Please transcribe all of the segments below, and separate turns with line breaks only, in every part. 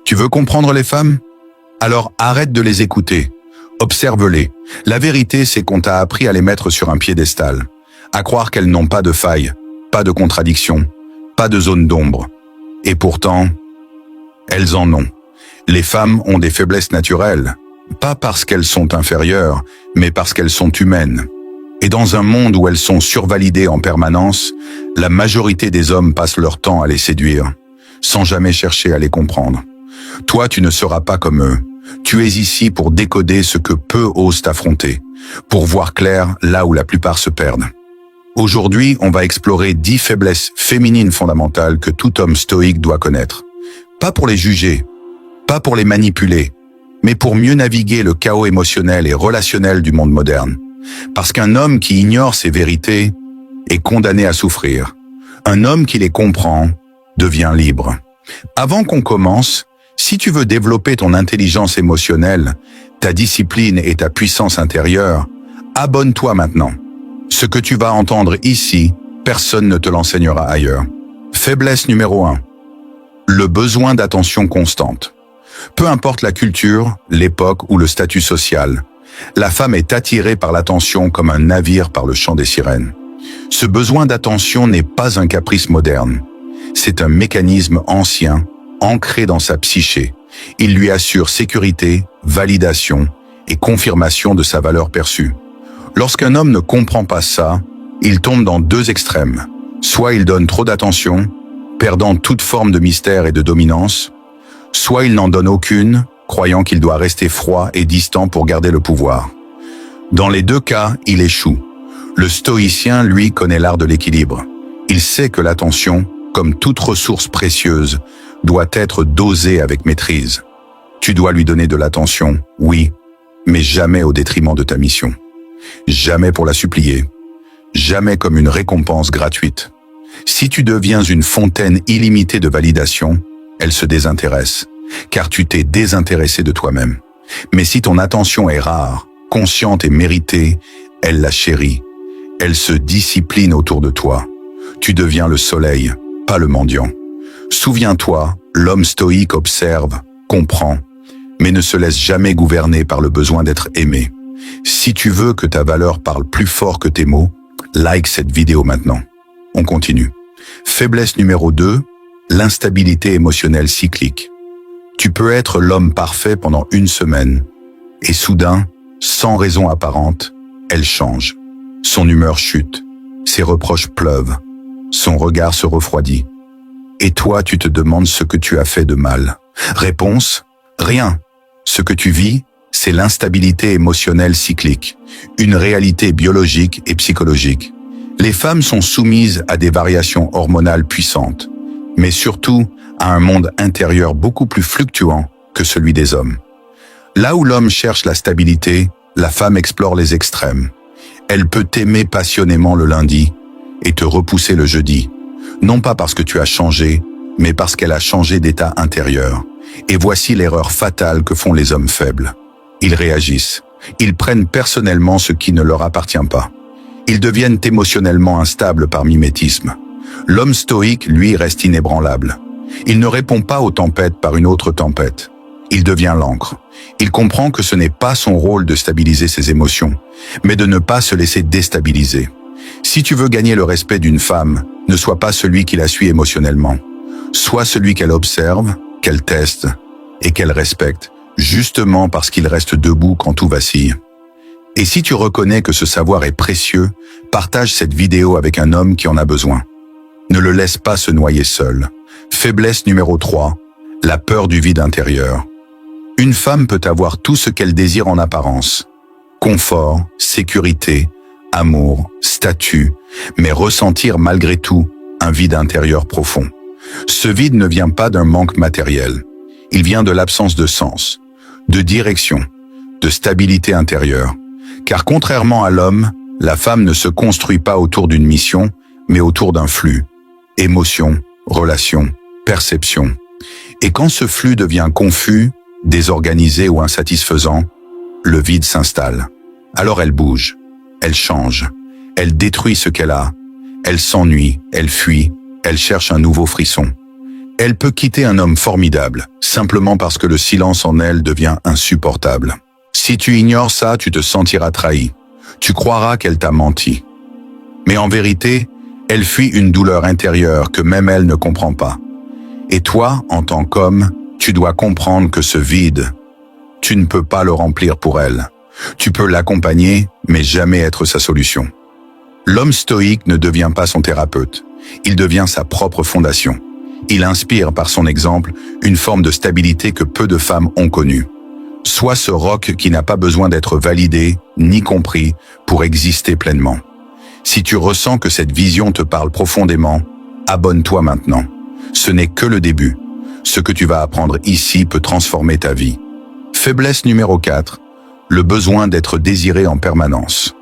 Tu veux comprendre les femmes? Alors arrête de les écouter. Observe-les. La vérité, c'est qu'on t'a appris à les mettre sur un piédestal, à croire qu'elles n'ont pas de failles, pas de contradictions, pas de zone d'ombre. Et pourtant, elles en ont. Les femmes ont des faiblesses naturelles, pas parce qu'elles sont inférieures, mais parce qu'elles sont humaines. Et dans un monde où elles sont survalidées en permanence, la majorité des hommes passent leur temps à les séduire, sans jamais chercher à les comprendre. Toi, tu ne seras pas comme eux. Tu es ici pour décoder ce que peu osent affronter, pour voir clair là où la plupart se perdent. Aujourd'hui, on va explorer 10 faiblesses féminines fondamentales que tout homme stoïque doit connaître. Pas pour les juger, pas pour les manipuler, mais pour mieux naviguer le chaos émotionnel et relationnel du monde moderne. Parce qu'un homme qui ignore ses vérités est condamné à souffrir. Un homme qui les comprend devient libre. Avant qu'on commence, si tu veux développer ton intelligence émotionnelle, ta discipline et ta puissance intérieure, abonne-toi maintenant. Ce que tu vas entendre ici, personne ne te l'enseignera ailleurs. Faiblesse numéro 1. Le besoin d'attention constante. Peu importe la culture, l'époque ou le statut social, la femme est attirée par l'attention comme un navire par le chant des sirènes. Ce besoin d'attention n'est pas un caprice moderne. C'est un mécanisme ancien, ancré dans sa psyché. Il lui assure sécurité, validation et confirmation de sa valeur perçue. Lorsqu'un homme ne comprend pas ça, il tombe dans 2 extrêmes. Soit il donne trop d'attention, perdant toute forme de mystère et de dominance, soit il n'en donne aucune, croyant qu'il doit rester froid et distant pour garder le pouvoir. Dans les 2 cas, il échoue. Le stoïcien, lui, connaît l'art de l'équilibre. Il sait que l'attention, comme toute ressource précieuse, doit être dosée avec maîtrise. Tu dois lui donner de l'attention, oui, mais jamais au détriment de ta mission. Jamais pour la supplier. Jamais comme une récompense gratuite. Si tu deviens une fontaine illimitée de validation, elle se désintéresse, car tu t'es désintéressé de toi-même. Mais si ton attention est rare, consciente et méritée, elle la chérit. Elle se discipline autour de toi. Tu deviens le soleil, pas le mendiant. Souviens-toi, l'homme stoïque observe, comprend, mais ne se laisse jamais gouverner par le besoin d'être aimé. Si tu veux que ta valeur parle plus fort que tes mots, like cette vidéo maintenant. On continue. Faiblesse numéro 2, l'instabilité émotionnelle cyclique. Tu peux être l'homme parfait pendant 1 semaine, et soudain, sans raison apparente, elle change. Son humeur chute, ses reproches pleuvent, son regard se refroidit. Et toi, tu te demandes ce que tu as fait de mal. Réponse, rien. Ce que tu vis, c'est l'instabilité émotionnelle cyclique, une réalité biologique et psychologique. Les femmes sont soumises à des variations hormonales puissantes, mais surtout à un monde intérieur beaucoup plus fluctuant que celui des hommes. Là où l'homme cherche la stabilité, la femme explore les extrêmes. Elle peut t'aimer passionnément le lundi et te repousser le jeudi, non pas parce que tu as changé, mais parce qu'elle a changé d'état intérieur. Et voici l'erreur fatale que font les hommes faibles. Ils réagissent. Ils prennent personnellement ce qui ne leur appartient pas. Ils deviennent émotionnellement instables par mimétisme. L'homme stoïque, lui, reste inébranlable. Il ne répond pas aux tempêtes par une autre tempête. Il devient l'encre. Il comprend que ce n'est pas son rôle de stabiliser ses émotions, mais de ne pas se laisser déstabiliser. Si tu veux gagner le respect d'une femme, ne sois pas celui qui la suit émotionnellement. Sois celui qu'elle observe, qu'elle teste et qu'elle respecte, justement parce qu'il reste debout quand tout vacille. Et si tu reconnais que ce savoir est précieux, partage cette vidéo avec un homme qui en a besoin. Ne le laisse pas se noyer seul. Faiblesse numéro 3, la peur du vide intérieur. Une femme peut avoir tout ce qu'elle désire en apparence. Confort, sécurité, amour, statut, mais ressentir malgré tout un vide intérieur profond. Ce vide ne vient pas d'un manque matériel. Il vient de l'absence de sens, de direction, de stabilité intérieure. Car contrairement à l'homme, la femme ne se construit pas autour d'une mission, mais autour d'un flux. Émotion, relation, perception. Et quand ce flux devient confus, désorganisé ou insatisfaisant, le vide s'installe. Alors elle bouge, elle change, elle détruit ce qu'elle a, elle s'ennuie, elle fuit, elle cherche un nouveau frisson. Elle peut quitter un homme formidable, simplement parce que le silence en elle devient insupportable. Si tu ignores ça, tu te sentiras trahi. Tu croiras qu'elle t'a menti. Mais en vérité, elle fuit une douleur intérieure que même elle ne comprend pas. Et toi, en tant qu'homme, tu dois comprendre que ce vide, tu ne peux pas le remplir pour elle. Tu peux l'accompagner, mais jamais être sa solution. L'homme stoïque ne devient pas son thérapeute. Il devient sa propre fondation. Il inspire par son exemple une forme de stabilité que peu de femmes ont connue. Sois ce roc qui n'a pas besoin d'être validé ni compris pour exister pleinement. Si tu ressens que cette vision te parle profondément, abonne-toi maintenant. Ce n'est que le début. Ce que tu vas apprendre ici peut transformer ta vie. Faiblesse numéro 4. Le besoin d'être désiré en permanence.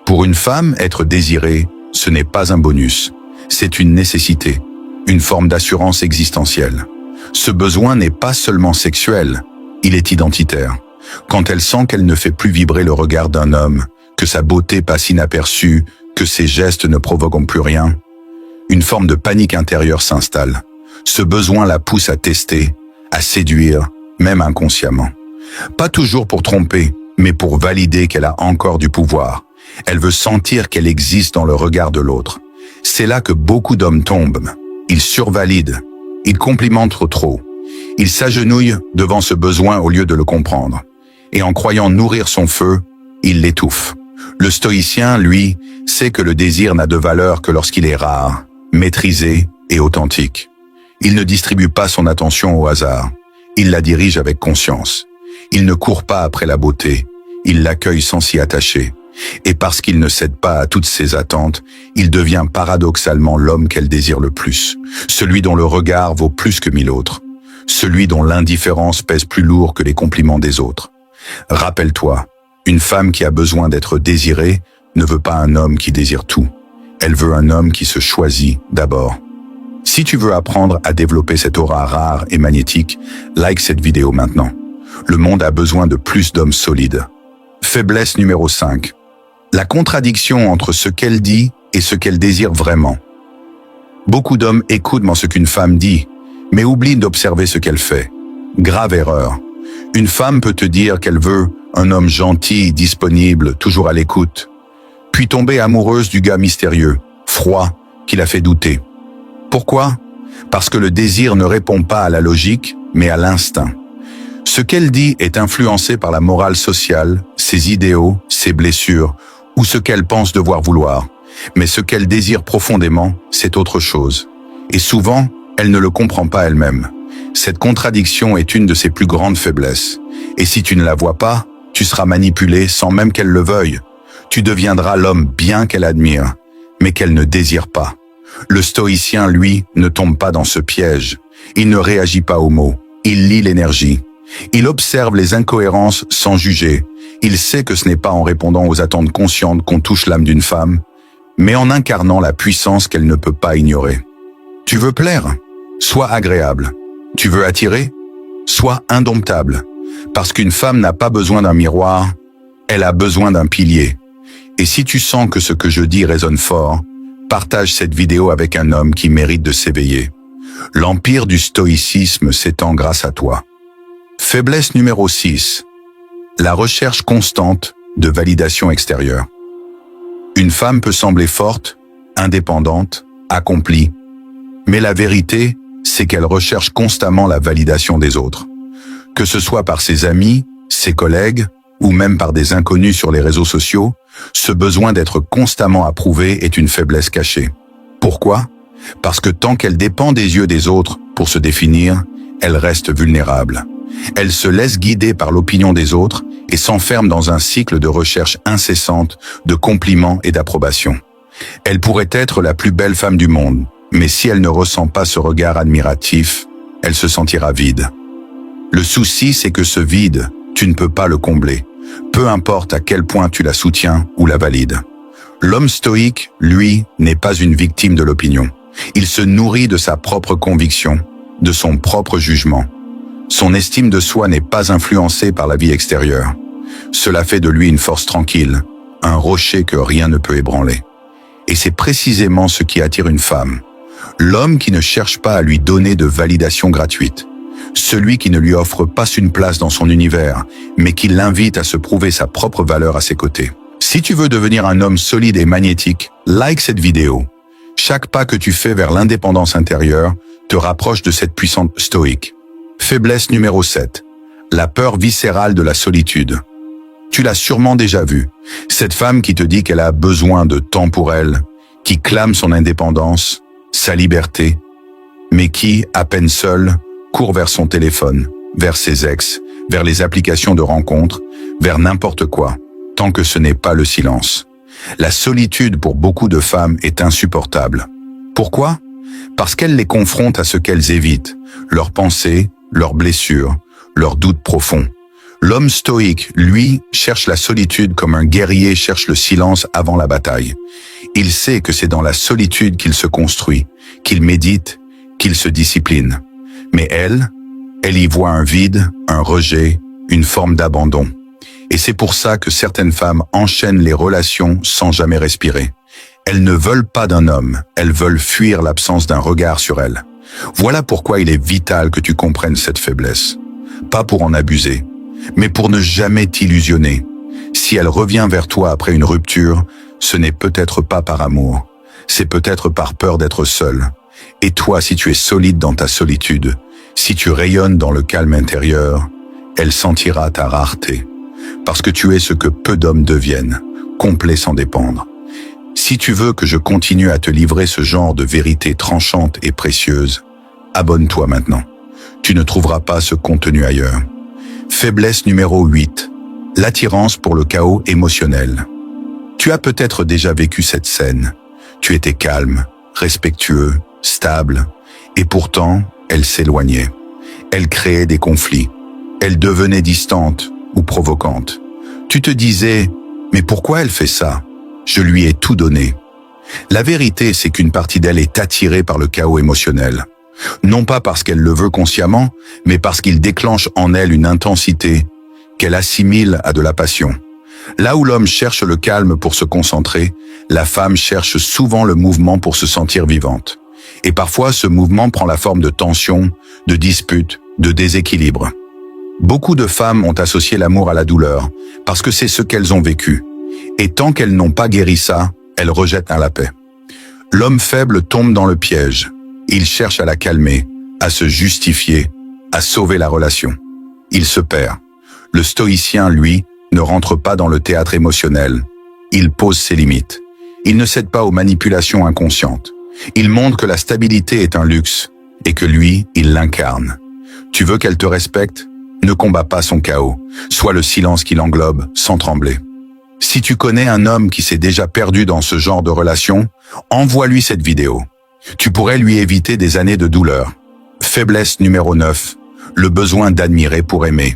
Pour une femme, être désirée, ce n'est pas un bonus. C'est une nécessité, une forme d'assurance existentielle. Ce besoin n'est pas seulement sexuel, il est identitaire. Quand elle sent qu'elle ne fait plus vibrer le regard d'un homme, que sa beauté passe inaperçue, que ses gestes ne provoquent plus rien, une forme de panique intérieure s'installe. Ce besoin la pousse à tester, à séduire, même inconsciemment. Pas toujours pour tromper, mais pour valider qu'elle a encore du pouvoir. Elle veut sentir qu'elle existe dans le regard de l'autre. C'est là que beaucoup d'hommes tombent. Ils survalident, ils complimentent trop. Ils s'agenouillent devant ce besoin au lieu de le comprendre. Et en croyant nourrir son feu, ils l'étouffent. Le stoïcien, lui, sait que le désir n'a de valeur que lorsqu'il est rare, maîtrisé et authentique. Il ne distribue pas son attention au hasard. Il la dirige avec conscience. Il ne court pas après la beauté. Il l'accueille sans s'y attacher. Et parce qu'il ne cède pas à toutes ses attentes, il devient paradoxalement l'homme qu'elle désire le plus. Celui dont le regard vaut plus que 1000 autres. Celui dont l'indifférence pèse plus lourd que les compliments des autres. Rappelle-toi, une femme qui a besoin d'être désirée ne veut pas un homme qui désire tout. Elle veut un homme qui se choisit d'abord. Si tu veux apprendre à développer cette aura rare et magnétique, like cette vidéo maintenant. Le monde a besoin de plus d'hommes solides. Faiblesse numéro 5. La contradiction entre ce qu'elle dit et ce qu'elle désire vraiment. Beaucoup d'hommes écoutent ce qu'une femme dit, mais oublient d'observer ce qu'elle fait. Grave erreur. Une femme peut te dire qu'elle veut un homme gentil, disponible, toujours à l'écoute, puis tomber amoureuse du gars mystérieux, froid, qui la fait douter. Pourquoi? Parce que le désir ne répond pas à la logique, mais à l'instinct. Ce qu'elle dit est influencé par la morale sociale, ses idéaux, ses blessures, ou ce qu'elle pense devoir vouloir. Mais ce qu'elle désire profondément, c'est autre chose. Et souvent, elle ne le comprend pas elle-même. Cette contradiction est une de ses plus grandes faiblesses. Et si tu ne la vois pas, tu seras manipulé sans même qu'elle le veuille. Tu deviendras l'homme bien qu'elle admire, mais qu'elle ne désire pas. Le stoïcien, lui, ne tombe pas dans ce piège. Il ne réagit pas aux mots. Il lit l'énergie. Il observe les incohérences sans juger. Il sait que ce n'est pas en répondant aux attentes conscientes qu'on touche l'âme d'une femme, mais en incarnant la puissance qu'elle ne peut pas ignorer. Tu veux plaire? Sois agréable. Tu veux attirer? Sois indomptable. Parce qu'une femme n'a pas besoin d'un miroir, elle a besoin d'un pilier. Et si tu sens que ce que je dis résonne fort, partage cette vidéo avec un homme qui mérite de s'éveiller. L'empire du stoïcisme s'étend grâce à toi. Faiblesse numéro 6. La recherche constante de validation extérieure. Une femme peut sembler forte, indépendante, accomplie, mais la vérité, c'est qu'elle recherche constamment la validation des autres. Que ce soit par ses amis, ses collègues, ou même par des inconnus sur les réseaux sociaux, ce besoin d'être constamment approuvé est une faiblesse cachée. Pourquoi? Parce que tant qu'elle dépend des yeux des autres pour se définir, elle reste vulnérable. Elle se laisse guider par l'opinion des autres et s'enferme dans un cycle de recherche incessante de compliments et d'approbation. Elle pourrait être la plus belle femme du monde, mais si elle ne ressent pas ce regard admiratif, elle se sentira vide. Le souci, c'est que ce vide, tu ne peux pas le combler, peu importe à quel point tu la soutiens ou la valides. L'homme stoïque, lui, n'est pas une victime de l'opinion. Il se nourrit de sa propre conviction, de son propre jugement. Son estime de soi n'est pas influencée par la vie extérieure. Cela fait de lui une force tranquille, un rocher que rien ne peut ébranler. Et c'est précisément ce qui attire une femme. L'homme qui ne cherche pas à lui donner de validation gratuite. Celui qui ne lui offre pas une place dans son univers, mais qui l'invite à se prouver sa propre valeur à ses côtés. Si tu veux devenir un homme solide et magnétique, like cette vidéo. Chaque pas que tu fais vers l'indépendance intérieure te rapproche de cette puissante stoïque. Faiblesse numéro 7. La peur viscérale de la solitude. Tu l'as sûrement déjà vue. Cette femme qui te dit qu'elle a besoin de temps pour elle, qui clame son indépendance, sa liberté, mais qui, à peine seule, court vers son téléphone, vers ses ex, vers les applications de rencontres, vers n'importe quoi, tant que ce n'est pas le silence. La solitude pour beaucoup de femmes est insupportable. Pourquoi? Parce qu'elle les confronte à ce qu'elles évitent, leurs pensées, leurs blessures, leurs doutes profonds. L'homme stoïque, lui, cherche la solitude comme un guerrier cherche le silence avant la bataille. Il sait que c'est dans la solitude qu'il se construit, qu'il médite, qu'il se discipline. Mais elle y voit un vide, un rejet, une forme d'abandon. Et c'est pour ça que certaines femmes enchaînent les relations sans jamais respirer. Elles ne veulent pas d'un homme, elles veulent fuir l'absence d'un regard sur elles. Voilà pourquoi il est vital que tu comprennes cette faiblesse. Pas pour en abuser, mais pour ne jamais t'illusionner. Si elle revient vers toi après une rupture, ce n'est peut-être pas par amour, c'est peut-être par peur d'être seule. Et toi, si tu es solide dans ta solitude, si tu rayonnes dans le calme intérieur, elle sentira ta rareté. Parce que tu es ce que peu d'hommes deviennent, complets sans dépendre. Si tu veux que je continue à te livrer ce genre de vérité tranchante et précieuse, abonne-toi maintenant. Tu ne trouveras pas ce contenu ailleurs. Faiblesse numéro 8. L'attirance pour le chaos émotionnel. Tu as peut-être déjà vécu cette scène. Tu étais calme, respectueux, stable, et pourtant, elle s'éloignait. Elle créait des conflits. Elle devenait distante ou provocante. Tu te disais, mais pourquoi elle fait ça? Je lui ai tout donné. La vérité, c'est qu'une partie d'elle est attirée par le chaos émotionnel. Non pas parce qu'elle le veut consciemment, mais parce qu'il déclenche en elle une intensité qu'elle assimile à de la passion. Là où l'homme cherche le calme pour se concentrer, la femme cherche souvent le mouvement pour se sentir vivante. Et parfois, ce mouvement prend la forme de tension, de dispute, de déséquilibre. Beaucoup de femmes ont associé l'amour à la douleur, parce que c'est ce qu'elles ont vécu. Et tant qu'elles n'ont pas guéri ça, elles rejettent la paix. L'homme faible tombe dans le piège. Il cherche à la calmer, à se justifier, à sauver la relation. Il se perd. Le stoïcien, lui, ne rentre pas dans le théâtre émotionnel. Il pose ses limites. Il ne cède pas aux manipulations inconscientes. Il montre que la stabilité est un luxe et que lui, il l'incarne. Tu veux qu'elle te respecte? Ne combats pas son chaos. Sois le silence qui l'englobe sans trembler. Si tu connais un homme qui s'est déjà perdu dans ce genre de relation, envoie-lui cette vidéo. Tu pourrais lui éviter des années de douleur. Faiblesse numéro 9. Le besoin d'admirer pour aimer.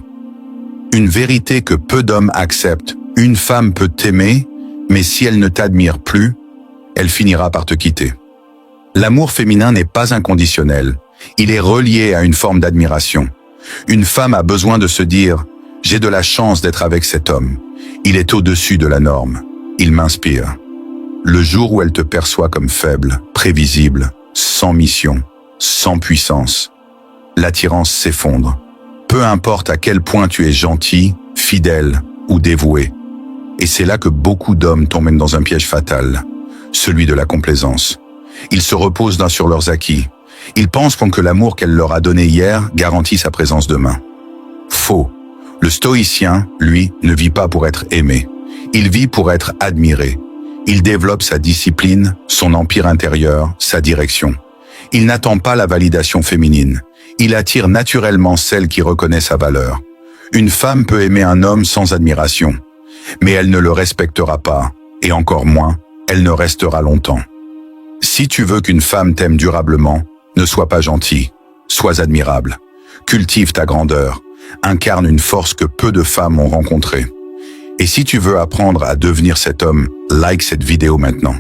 Une vérité que peu d'hommes acceptent. Une femme peut t'aimer, mais si elle ne t'admire plus, elle finira par te quitter. L'amour féminin n'est pas inconditionnel. Il est relié à une forme d'admiration. Une femme a besoin de se dire « J'ai de la chance d'être avec cet homme. Il est au-dessus de la norme. Il m'inspire. » Le jour où elle te perçoit comme faible, prévisible, sans mission, sans puissance, l'attirance s'effondre. Peu importe à quel point tu es gentil, fidèle ou dévoué. Et c'est là que beaucoup d'hommes tombent dans un piège fatal, celui de la complaisance. Ils se reposent sur leurs acquis. Ils pensent que l'amour qu'elle leur a donné hier garantit sa présence demain. Faux. Le stoïcien, lui, ne vit pas pour être aimé. Il vit pour être admiré. Il développe sa discipline, son empire intérieur, sa direction. Il n'attend pas la validation féminine. Il attire naturellement celle qui reconnaît sa valeur. Une femme peut aimer un homme sans admiration, mais elle ne le respectera pas, et encore moins, elle ne restera longtemps. Si tu veux qu'une femme t'aime durablement, ne sois pas gentil, sois admirable. Cultive ta grandeur, incarne une force que peu de femmes ont rencontrée. Et si tu veux apprendre à devenir cet homme, like cette vidéo maintenant.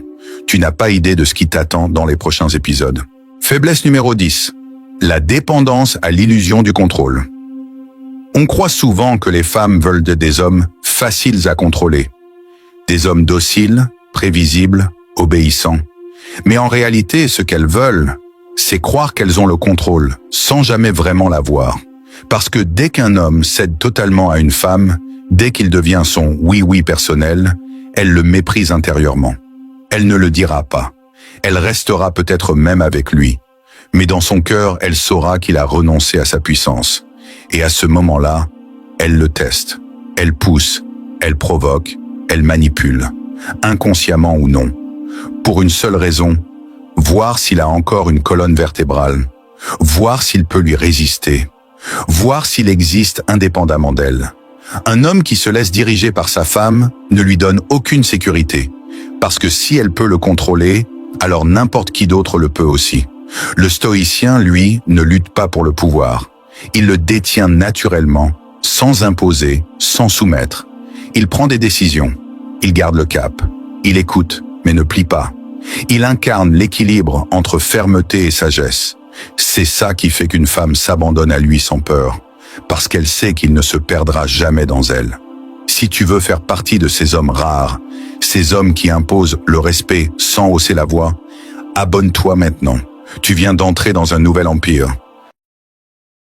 Tu n'as pas idée de ce qui t'attend dans les prochains épisodes. Faiblesse numéro 10. La dépendance à l'illusion du contrôle. On croit souvent que les femmes veulent des hommes faciles à contrôler. Des hommes dociles, prévisibles, obéissants. Mais en réalité, ce qu'elles veulent, c'est croire qu'elles ont le contrôle, sans jamais vraiment l'avoir. Parce que dès qu'un homme cède totalement à une femme, dès qu'il devient son oui-oui personnel, elle le méprise intérieurement. Elle ne le dira pas. Elle restera peut-être même avec lui. Mais dans son cœur, elle saura qu'il a renoncé à sa puissance. Et à ce moment-là, elle le teste. Elle pousse, elle provoque, elle manipule, inconsciemment ou non. Pour une seule raison, voir s'il a encore une colonne vertébrale, voir s'il peut lui résister, voir s'il existe indépendamment d'elle. Un homme qui se laisse diriger par sa femme ne lui donne aucune sécurité, parce que si elle peut le contrôler, alors n'importe qui d'autre le peut aussi. Le stoïcien, lui, ne lutte pas pour le pouvoir. Il le détient naturellement, sans imposer, sans soumettre. Il prend des décisions, il garde le cap, il écoute, mais ne plie pas. Il incarne l'équilibre entre fermeté et sagesse. C'est ça qui fait qu'une femme s'abandonne à lui sans peur, parce qu'elle sait qu'il ne se perdra jamais dans elle. Si tu veux faire partie de ces hommes rares, ces hommes qui imposent le respect sans hausser la voix, abonne-toi maintenant. Tu viens d'entrer dans un nouvel empire.